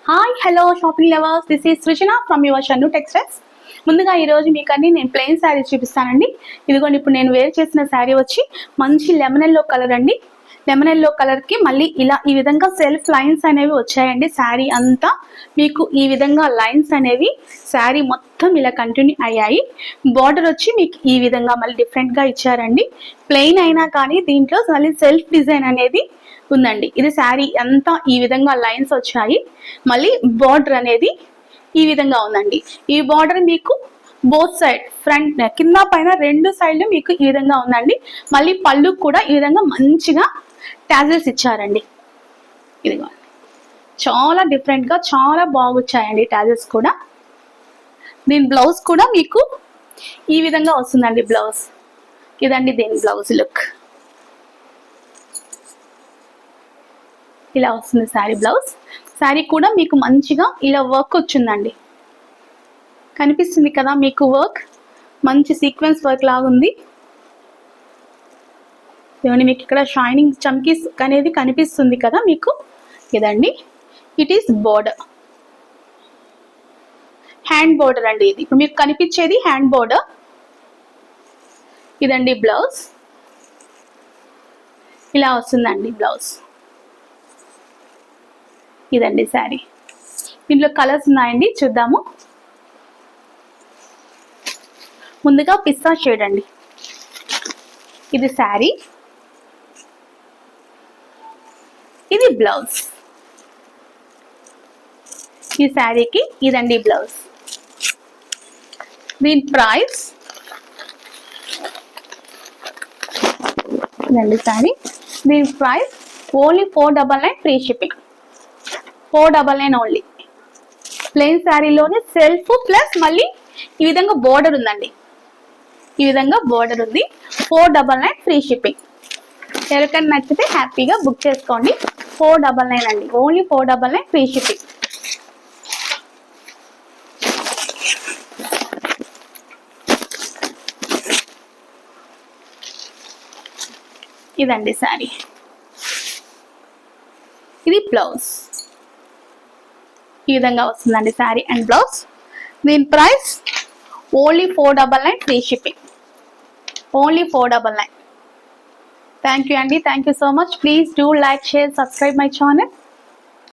Hi hello shopping lovers, this is Srujana from your Shannu Textiles. ముందుగా ఈరోజు మీకు అన్ని నేను ప్లెయిన్ శారీ చూపిస్తానండి. ఇదిగోండి, ఇప్పుడు నేను వేర్ చేసిన శారీ వచ్చి మంచి లెమన్ ఎల్లో కలర్ అండి. లెమన్ ఎల్లో కలర్కి మళ్ళీ ఇలా ఈ విధంగా సెల్ఫ్ లైన్స్ అనేవి వచ్చాయండి. శారీ అంతా మీకు ఈ విధంగా లైన్స్ అనేవి శారీ మొత్తం ఇలా కంటిన్యూ అయ్యాయి. బార్డర్ వచ్చి మీకు ఈ విధంగా మళ్ళీ డిఫరెంట్గా ఇచ్చారండి. ప్లెయిన్ అయినా కానీ దీంట్లో మళ్ళీ సెల్ఫ్ డిజైన్ అనేది ఉందండి. ఇది శారీ అంతా ఈ విధంగా లైన్స్ వచ్చాయి. మళ్ళీ బార్డర్ అనేది ఈ విధంగా ఉందండి. ఈ బార్డర్ మీకు బోత్ సైడ్ ఫ్రంట్ కింద పైన రెండు సైడ్లు మీకు ఈ విధంగా ఉందండి. మళ్ళీ పళ్ళు కూడా ఈ విధంగా మంచిగా టాజిల్స్ ఇచ్చారండి. ఇదిగో చాలా డిఫరెంట్ గా చాలా బాగొచ్చాయండి టాజిల్స్ కూడా. దీని బ్లౌజ్ కూడా మీకు ఈ విధంగా వస్తుందండి. బ్లౌజ్ ఇదండి దీని బ్లౌజ్ లుక్. ఇలా వస్తుంది శారీ బ్లౌజ్. శారీ కూడా మీకు మంచిగా ఇలా వర్క్ వచ్చిందండి. కనిపిస్తుంది కదా మీకు వర్క్, మంచి సీక్వెన్స్ వర్క్ లాగా ఉంది. ఏమండి మీకు ఇక్కడ షైనింగ్ చమ్కీస్ అనేది కనిపిస్తుంది కదా మీకు. ఇదండి it is border, hand border అండి. ఇది ఇప్పుడు మీకు కనిపించేది హ్యాండ్ బోర్డర్. ఇదండి బ్లౌజ్, ఇలా వస్తుందండి బ్లౌజ్. ఇదండి శారీ. దీంట్లో కలర్స్ ఉన్నాయండి, చూద్దాము. ముందుగా పిస్తా షేడ్ అండి. ఇది శారీ, ఇది బ్లౌజ్. ఈ శారీకి ఇదండి బ్లౌజ్. దీని ప్రైస్ ఇదండి శారీ. దీని price only 499 free shipping. 499 only. Plain శారీలోనే సెల్ఫ్ ప్లస్ మళ్ళీ ఈ విధంగా బోర్డర్ ఉందండి. ఈ విధంగా బోర్డర్ ఉంది. 499 ఫ్రీ షిప్పింగ్. ఎవరికైనా నచ్చితే హ్యాపీగా బుక్ చేసుకోండి. 499 అండి, ఓన్లీ 499 ఫ్రీ షిప్పింగ్. ఇదండి శారీ. ఇది బ్లౌజ్. ఈ విధంగా వస్తుందండి శారీ అండ్ బ్లౌజ్. దీని price only 499 free shipping. Only 499. Thank you అండి. Thank you so much. Please do like, share, subscribe my channel.